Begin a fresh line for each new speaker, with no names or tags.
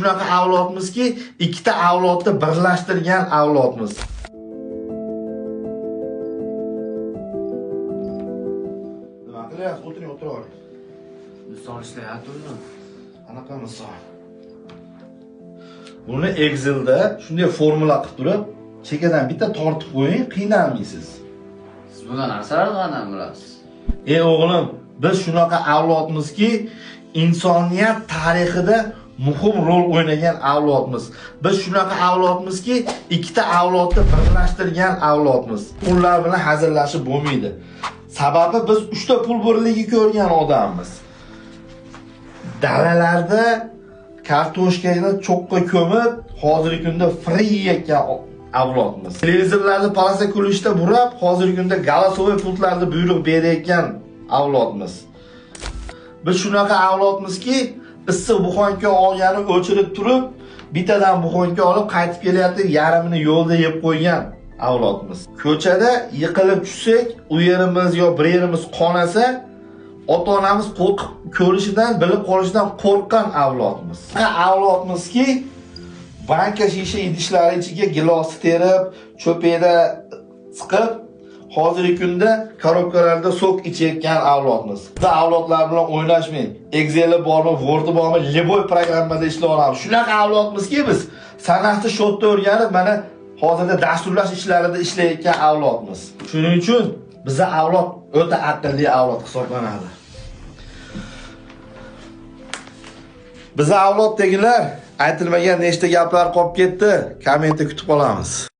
shunaqa avlodmizki, ikkita avlodni birlashtirgan avlodmiz. Nima qilyapsiz? O'tiring.
Misol ishlayaptimi?
Qanaqa misol? Buni Excelda shunday formula qilib turib, chekadan bitta tortib qo'ying, qiynalmaysiz.
Siz bundan narsalarni qanday bilasiz?
O'g'lim, biz shunaqa avlodmizki, insoniyat tarixida muhim rol o'ynagan avlodmiz. Biz shunaqa avlodmizki, ikkita avlodni birlashtirgan avlodmiz. Pullar bilan hazillashib bo'lmaydi. Sababi biz 3 ta pul birligi ko'rgan odammiz. Dalalarda kartoshkani cho'qqa ko'mib, hozirgi kunda free yeyotgan avlodmiz. Televizorlarni palasa kulishda burab, hozirgi kunda голосовой pultlarni buyruq berayotgan avlodmiz. Biz shunaqa avlodmizki, issiq buxonka olgani o'chirib turib, bittadan buxonka olib qaytib kelyapti, yarmini yo'lda yeb qo'ygan avlodmiz. Ko'chada yiqilib tushsak, u yerimiz yo bir yerimiz qonasa, ota-onamiz qo'rqib ko'rishidan, bilib qolishidan qo'rqqan avlodmiz. Avlodmizki, banka shisha idishlari ichiga gilos terib, cho'peda siqib, hozirgi kunda korobkalarda sok ichayotgan avlodmiz. Biz avlodlar bilan o'ynashmang. Excel'i bormi, Word'i bormi, Leboy programmada ishlayapmiz. Shunaqa avlodmizki biz san'atni shodda o'rganib, mana hozirda dasturlash ishlarida ishlayotgan avlodmiz. Shuning uchun bizning avlod o'ta aqlli avlod hisoblanadi. Bizning avloddagilar aytilmagan nechta gaplar qolib ketdi. Kommentda kutib qolamiz.